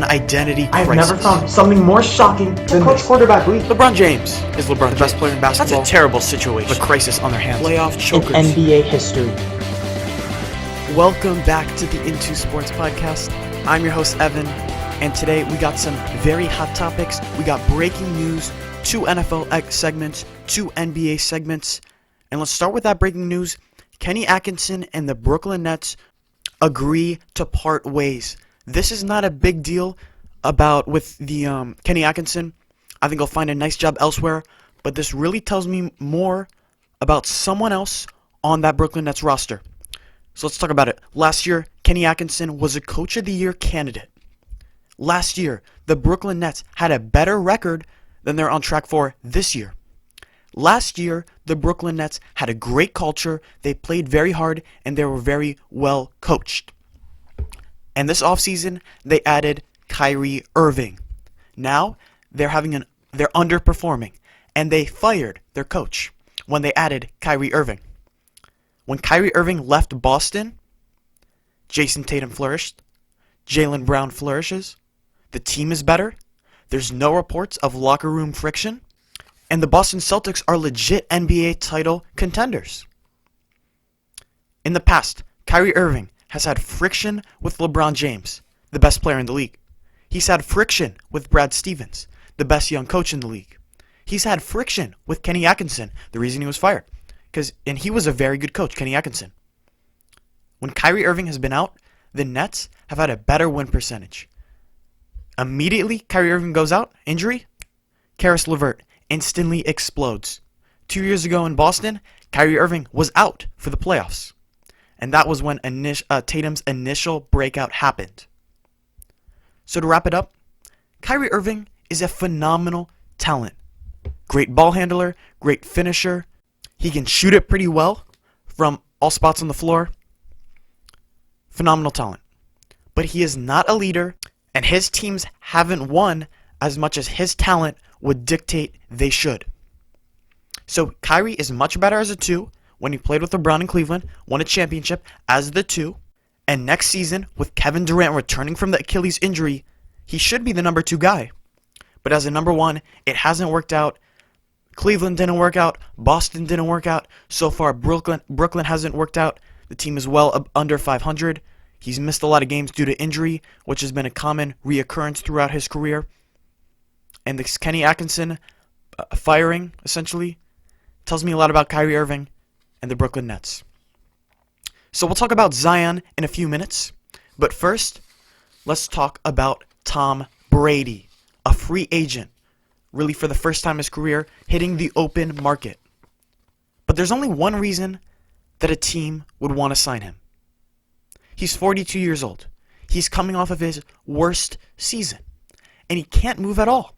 identity I've crisis. never found something more shocking than this quarterback league. LeBron James is the best player in basketball. That's a terrible situation. A crisis on their hands. Playoff chokers. In NBA history. Welcome back to the Into Sports podcast. I'm your host, Evan, and today we got some very hot topics. We got breaking news, 2 NFL segments, 2 NBA segments, and let's start with that breaking news. Kenny Atkinson and the Brooklyn Nets agree to part ways. This is not a big deal with the Kenny Atkinson. I think he'll find a nice job elsewhere, but this really tells me more about someone else on that Brooklyn Nets roster. So let's talk about it. Last year, Kenny Atkinson was a Coach of the Year candidate. Last year, the Brooklyn Nets had a better record than they're on track for this year. Last year, the Brooklyn Nets had a great culture, they played very hard, and they were very well coached. And this offseason, they added Kyrie Irving. Now, they're underperforming, and they fired their coach when they added Kyrie Irving. When Kyrie Irving left Boston, Jason Tatum flourished, Jaylen Brown flourishes, the team is better, there's no reports of locker room friction, and the Boston Celtics are legit NBA title contenders. In the past, Kyrie Irving has had friction with LeBron James, the best player in the league. He's had friction with Brad Stevens, the best young coach in the league. He's had friction with Kenny Atkinson, the reason he was fired. And he was a very good coach, Kenny Atkinson. When Kyrie Irving has been out, the Nets have had a better win percentage. Immediately, Kyrie Irving goes out, injury, Karis LeVert instantly explodes. 2 years ago in Boston, Kyrie Irving was out for the playoffs. And that was when Tatum's initial breakout happened. So to wrap it up, Kyrie Irving is a phenomenal talent. Great ball handler, great finisher. He can shoot it pretty well from all spots on the floor. Phenomenal talent. But he is not a leader, and his teams haven't won as much as his talent would dictate they should. So Kyrie is much better as a 2 when he played with LeBron in Cleveland, won a championship as the 2, and next season, with Kevin Durant returning from the Achilles injury, he should be the number 2 guy. But as a number 1, it hasn't worked out. Cleveland didn't work out. Boston didn't work out. So far, Brooklyn hasn't worked out. The team is well under 500. He's missed a lot of games due to injury, which has been a common reoccurrence throughout his career. And this Kenny Atkinson firing, essentially, tells me a lot about Kyrie Irving and the Brooklyn Nets. So we'll talk about Zion in a few minutes. But first, let's talk about Tom Brady, a free agent, really for the first time in his career, hitting the open market. But there's only one reason that a team would want to sign him. He's 42 years old. He's coming off of his worst season, and he can't move at all.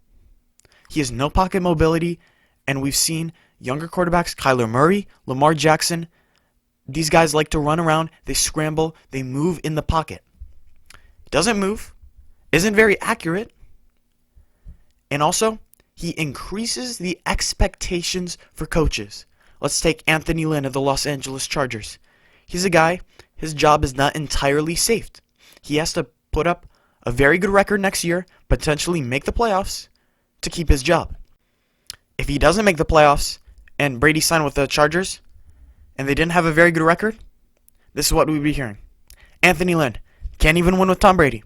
He has no pocket mobility, and we've seen younger quarterbacks, Kyler Murray, Lamar Jackson, these guys like to run around, they scramble, they move in the pocket. Doesn't move, isn't very accurate, and also, he increases the expectations for coaches. Let's take Anthony Lynn of the Los Angeles Chargers. He's a guy, his job is not entirely safe. He has to put up a very good record next year, potentially make the playoffs, to keep his job. If he doesn't make the playoffs, and Brady signed with the Chargers, and they didn't have a very good record, this is what we'd be hearing. Anthony Lynn can't even win with Tom Brady.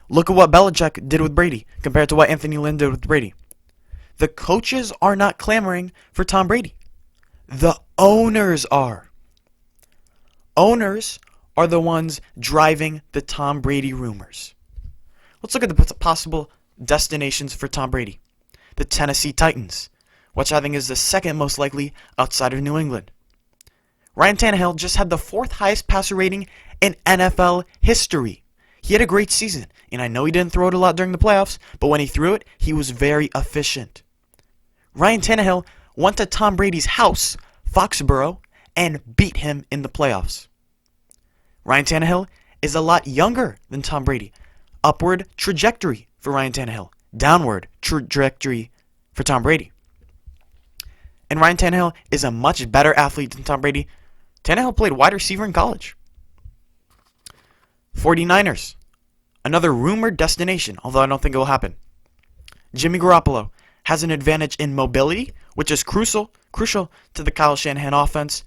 Look at what Belichick did with Brady compared to what Anthony Lynn did with Brady. The coaches are not clamoring for Tom Brady. The owners are. Owners are the ones driving the Tom Brady rumors. Let's look at the possible destinations for Tom Brady. The Tennessee Titans, which I think is the second most likely outside of New England. Ryan Tannehill just had the 4th highest passer rating in NFL history. He had a great season, and I know he didn't throw it a lot during the playoffs, but when he threw it, he was very efficient. Ryan Tannehill went to Tom Brady's house, Foxborough, and beat him in the playoffs. Ryan Tannehill is a lot younger than Tom Brady. Upward trajectory for Ryan Tannehill. Downward trajectory for Tom Brady. And Ryan Tannehill is a much better athlete than Tom Brady. Tannehill played wide receiver in college. 49ers, Another rumored destination, although I don't think it will happen. Jimmy Garoppolo has an advantage in mobility, which is crucial to the Kyle Shanahan offense.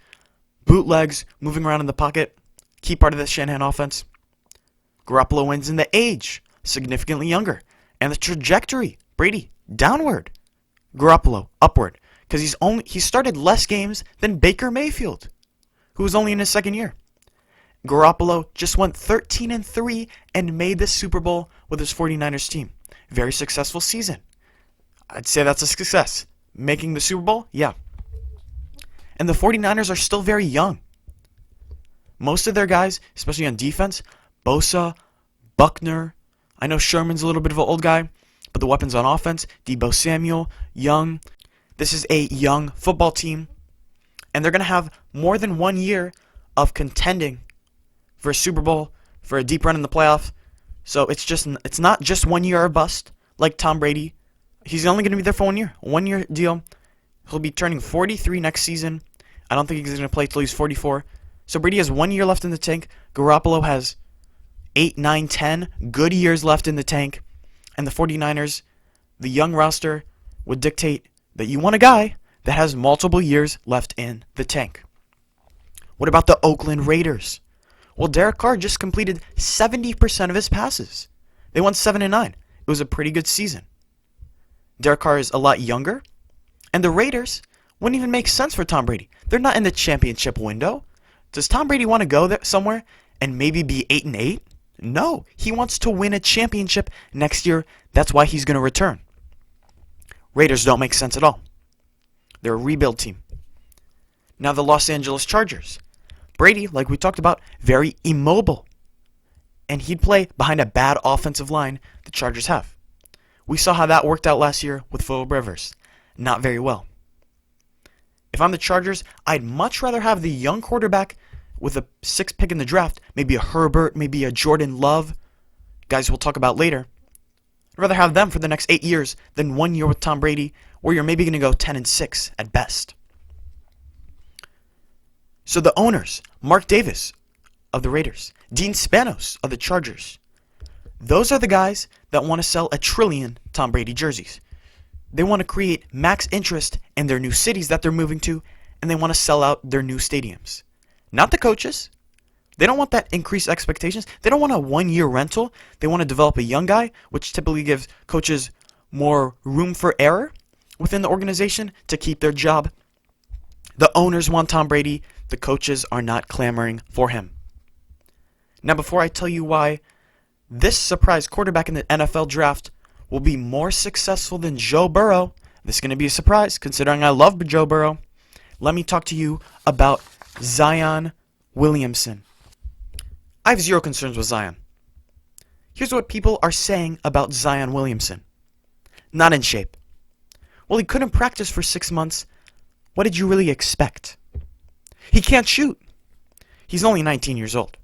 Bootlegs, moving around in the pocket, key part of the Shanahan offense. Garoppolo wins in the age, significantly younger. And the trajectory, Brady, downward. Garoppolo, upward. Because he started less games than Baker Mayfield, who was only in his second year. Garoppolo just went 13-3 and made the Super Bowl with his 49ers team. Very successful season. I'd say that's a success. Making the Super Bowl? Yeah. And the 49ers are still very young. Most of their guys, especially on defense, Bosa, Buckner, I know Sherman's a little bit of an old guy, but the weapons on offense, Deebo Samuel, Young. This is a young football team, and they're going to have more than 1 year of contending for a Super Bowl, for a deep run in the playoff. So it's not just 1 year or bust like Tom Brady. He's only going to be there for 1 year. 1 year deal. He'll be turning 43 next season. I don't think he's going to play till he's 44. So Brady has 1 year left in the tank. Garoppolo has 8, 9, 10 good years left in the tank. And the 49ers, the young roster, would dictate that you want a guy that has multiple years left in the tank. What about the Oakland Raiders? Well, Derek Carr just completed 70% of his passes. They won 7-9. It was a pretty good season. Derek Carr is a lot younger, and the Raiders wouldn't even make sense for Tom Brady. They're not in the championship window. Does Tom Brady want to go there somewhere and maybe be 8-8? No, he wants to win a championship next year. That's why he's going to return. Raiders don't make sense at all. They're a rebuild team. Now the Los Angeles Chargers. Brady, like we talked about, very immobile. And he'd play behind a bad offensive line the Chargers have. We saw how that worked out last year with Phillip Rivers. Not very well. If I'm the Chargers, I'd much rather have the young quarterback with a 6th pick in the draft, maybe a Herbert, maybe a Jordan Love, guys we'll talk about later. I'd rather have them for the next 8 years than 1 year with Tom Brady, where you're maybe going to go 10-6 at best. So the owners, Mark Davis of the Raiders, Dean Spanos of the Chargers, those are the guys that want to sell 1 trillion Tom Brady jerseys. They want to create max interest in their new cities that they're moving to, and they want to sell out their new stadiums. Not the coaches. They don't want that increased expectations. They don't want a 1 year rental. They want to develop a young guy, which typically gives coaches more room for error within the organization to keep their job. The owners want Tom Brady. The coaches are not clamoring for him. Now, before I tell you why this surprise quarterback in the NFL draft will be more successful than Joe Burrow, this is going to be a surprise considering I love Joe Burrow, let me talk to you about Zion Williamson. I have zero concerns with Zion. Here's what people are saying about Zion Williamson. Not in shape. Well, he couldn't practice for 6 months. What did you really expect? He can't shoot. He's only 19 years old.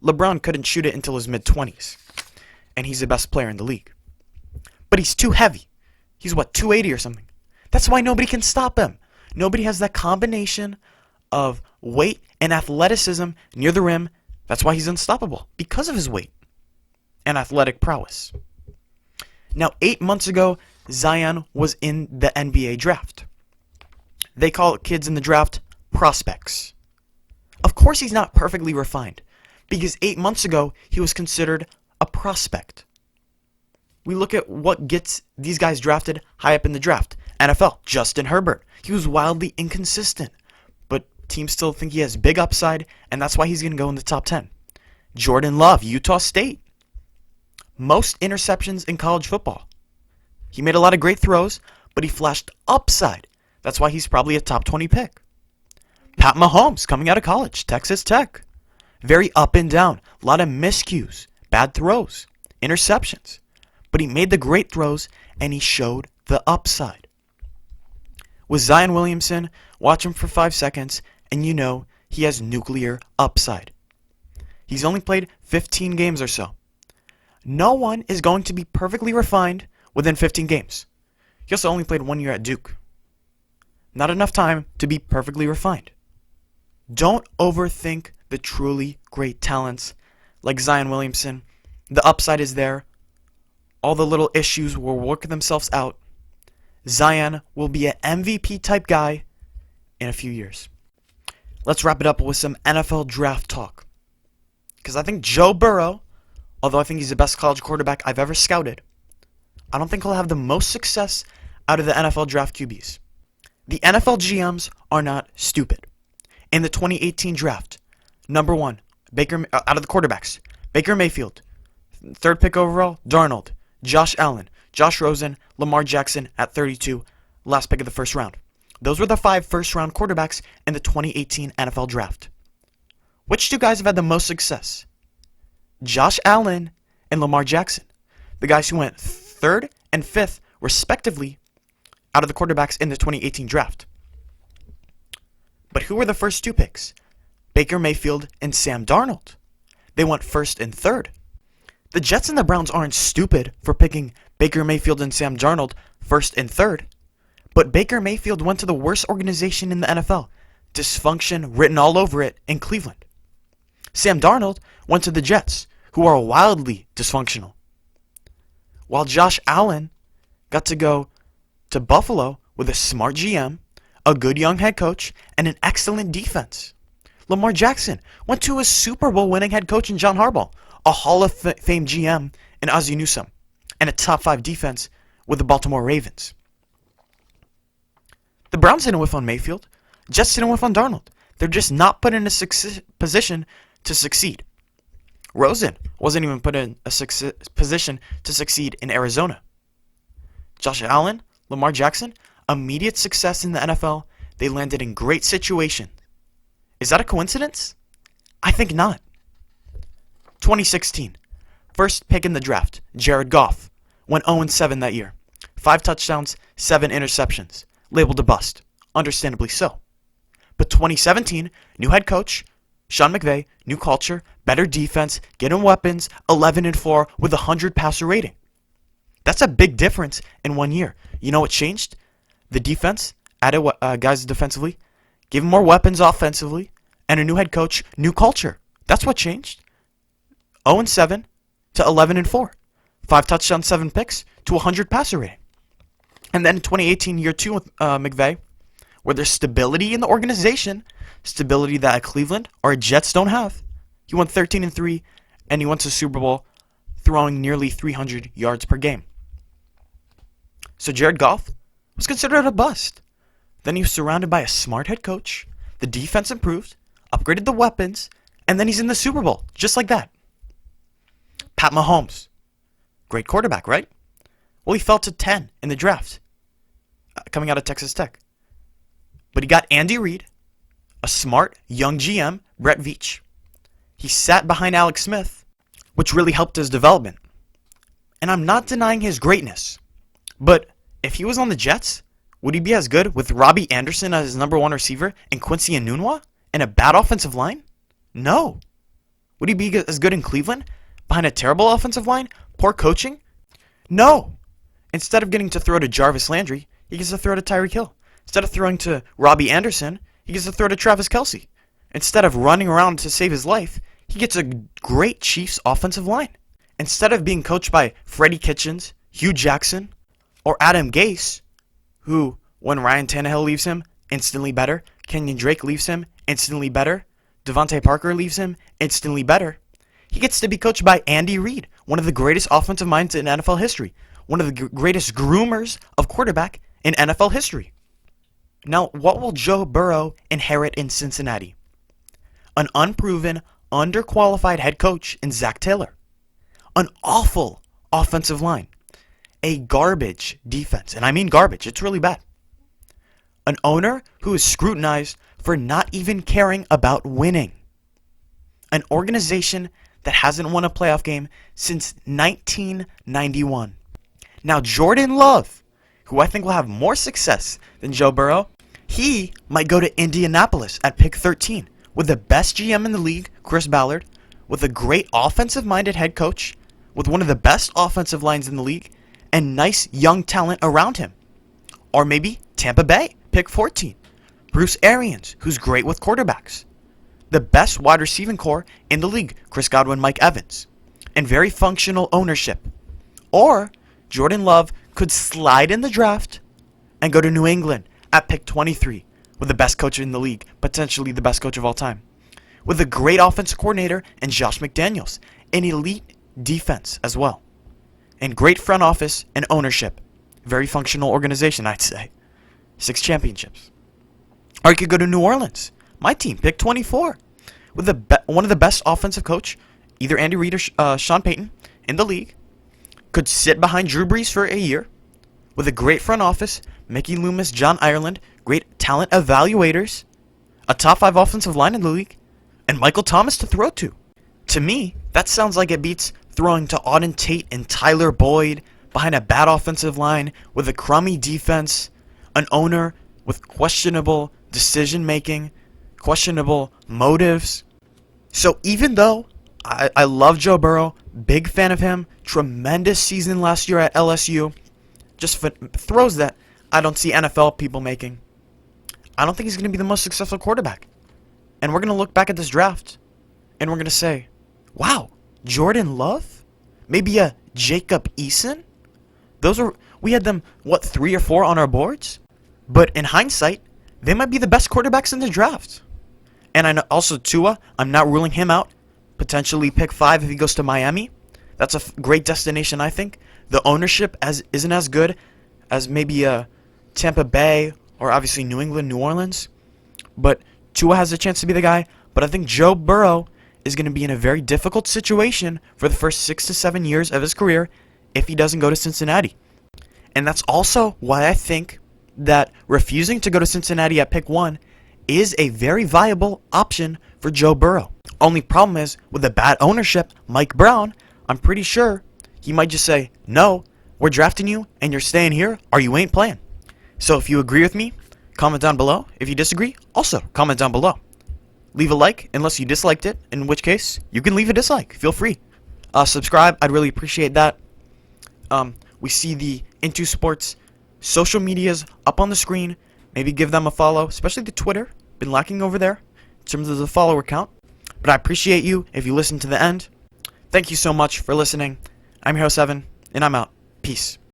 LeBron couldn't shoot it until his mid-20s. And he's the best player in the league. But he's too heavy. He's 280 or something. That's why nobody can stop him. Nobody has that combination of weight and athleticism near the rim. That's why he's unstoppable, because of his weight and athletic prowess. Now, 8 months ago, Zion was in the NBA draft. They call kids in the draft prospects. Of course he's not perfectly refined, because 8 months ago, he was considered a prospect. We look at what gets these guys drafted high up in the draft. NFL, Justin Herbert. He was wildly inconsistent, but teams still think he has big upside, and that's why he's going to go in the top 10. Jordan Love, Utah State. Most interceptions in college football. He made a lot of great throws, but he flashed upside. That's why he's probably a top 20 pick. Pat Mahomes, coming out of college, Texas Tech. Very up and down. A lot of miscues, bad throws, interceptions. But he made the great throws, and he showed the upside. With Zion Williamson, watch him for 5 seconds, and you know he has nuclear upside. He's only played 15 games or so. No one is going to be perfectly refined within 15 games. He also only played 1 year at Duke. Not enough time to be perfectly refined. Don't overthink the truly great talents like Zion Williamson. The upside is there. All the little issues will work themselves out. Zion will be an MVP type guy in a few years. Let's wrap it up with some NFL draft talk. Because I think Joe Burrow, although I think he's the best college quarterback I've ever scouted, I don't think he'll have the most success out of the NFL draft QBs. The NFL GMs are not stupid. In the 2018 draft, number 1, out of the quarterbacks, Baker Mayfield. 3rd pick overall, Darnold, Josh Allen, Josh Rosen, Lamar Jackson at 32, last pick of the first round. Those were the 5 first-round quarterbacks in the 2018 NFL draft. Which 2 guys have had the most success? Josh Allen and Lamar Jackson. The guys who went 3rd and 5th, respectively, out of the quarterbacks in the 2018 draft. But who were the first 2 picks? Baker Mayfield and Sam Darnold. They went 1st and 3rd. The Jets and the Browns aren't stupid for picking Baker Mayfield and Sam Darnold 1st and 3rd. But Baker Mayfield went to the worst organization in the NFL. Dysfunction written all over it in Cleveland. Sam Darnold went to the Jets, who are wildly dysfunctional. While Josh Allen got to go to Buffalo with a smart GM, a good young head coach, and an excellent defense. Lamar Jackson went to a Super Bowl winning head coach in John Harbaugh, a Hall of Fame GM in Ozzie Newsome, and a top 5 defense with the Baltimore Ravens. The Browns didn't whiff on Mayfield. Jets didn't whiff on Darnold. They're just not put in a position to succeed. Rosen wasn't even put in a position to succeed in Arizona. Josh Allen, Lamar Jackson, immediate success in the NFL. They landed in great situations. Is that a coincidence? I think not. 2016. First pick in the draft, Jared Goff. Went 0-7 that year. 5 touchdowns, 7 interceptions. Labeled a bust. Understandably so. But 2017, new head coach, Sean McVay, new culture, better defense, getting weapons, 11-4 with a 100 passer rating. That's a big difference in 1 year. You know what changed? The defense, added guys defensively, gave him more weapons offensively, and a new head coach, new culture. That's what changed. 0-7 to 11-4. 5 touchdowns, 7 picks to 100 passer rating. And then in 2018, year 2 with McVay, where there's stability in the organization, stability that a Cleveland or a Jets don't have. He went 13-3, and he went to the Super Bowl throwing nearly 300 yards per game. So Jared Goff was considered a bust. Then he was surrounded by a smart head coach. The defense improved, upgraded the weapons, and then he's in the Super Bowl, just like that. Pat Mahomes. Great quarterback, right? Well, he fell to 10 in the draft, coming out of Texas Tech. But he got Andy Reid, a smart, young GM, Brett Veach. He sat behind Alex Smith, which really helped his development. And I'm not denying his greatness. But if he was on the Jets, would he be as good with Robbie Anderson as his number 1 receiver and Quincy Enunwa and a bad offensive line? No. Would he be as good in Cleveland behind a terrible offensive line? Poor coaching? No. Instead of getting to throw to Jarvis Landry, he gets to throw to Tyreek Hill. Instead of throwing to Robbie Anderson, he gets to throw to Travis Kelce. Instead of running around to save his life, he gets a great Chiefs offensive line. Instead of being coached by Freddie Kitchens, Hugh Jackson, or Adam Gase, who, when Ryan Tannehill leaves him, instantly better. Kenyon Drake leaves him, instantly better. Devontae Parker leaves him, instantly better. He gets to be coached by Andy Reid, one of the greatest offensive minds in NFL history. One of the greatest groomers of quarterback in NFL history. Now, what will Joe Burrow inherit in Cincinnati? An unproven, underqualified head coach in Zach Taylor. An awful offensive line. A garbage defense. And I mean garbage. It's really bad. An owner who is scrutinized for not even caring about winning. An organization that hasn't won a playoff game since 1991. Now, Jordan Love, who I think will have more success than Joe Burrow, he might go to Indianapolis at pick 13 with the best GM in the league, Chris Ballard, with a great offensive-minded head coach, with one of the best offensive lines in the league, and nice young talent around him. Or maybe Tampa Bay, pick 14. Bruce Arians, who's great with quarterbacks. The best wide receiving core in the league, Chris Godwin, Mike Evans. and very functional ownership. Or Jordan Love could slide in the draft and go to New England at pick 23 with the best coach in the league, potentially the best coach of all time, with a great offensive coordinator and Josh McDaniels, an elite defense as well, and great front office and ownership. Very functional organization, I'd say. 6 championships. Or he could go to New Orleans, my team, pick 24, with one of the best offensive coach, either Andy Reid or Sean Payton, in the league. Could sit behind Drew Brees for a year, with a great front office, Mickey Loomis, John Ireland, great talent evaluators, a top 5 offensive line in the league, and Michael Thomas to throw to. To me, that sounds like it beats throwing to Auden Tate and Tyler Boyd behind a bad offensive line with a crummy defense, an owner with questionable decision-making, questionable motives. So even though I love Joe Burrow, big fan of him, tremendous season last year at LSU, just throws that I don't see NFL people making. I don't think he's going to be the most successful quarterback. And we're going to look back at this draft, and we're going to say, wow, Jordan Love? Maybe a Jacob Eason? We had them, 3 or 4 on our boards? But in hindsight, they might be the best quarterbacks in the draft. And I know also Tua, I'm not ruling him out. Potentially pick 5 if he goes to Miami. That's a great destination, I think. The ownership isn't as good as maybe Tampa Bay or obviously New England, New Orleans. But Tua has a chance to be the guy. But I think Joe Burrow is going to be in a very difficult situation for the first 6 to 7 years of his career if he doesn't go to Cincinnati. And that's also why I think that refusing to go to Cincinnati at pick 1 is a very viable option for Joe Burrow. Only problem is, with the bad ownership, Mike Brown, I'm pretty sure he might just say, no, we're drafting you and you're staying here or you ain't playing. So if you agree with me, comment down below. If you disagree, also comment down below. Leave a like unless you disliked it, in which case you can leave a dislike. Feel free. Subscribe, I'd really appreciate that. We see the Into Sports social medias up on the screen. Maybe give them a follow, especially the Twitter. Been lacking over there in terms of the follower count. But I appreciate you if you listen to the end. Thank you so much for listening. I'm your host, Evan, and I'm out. Peace.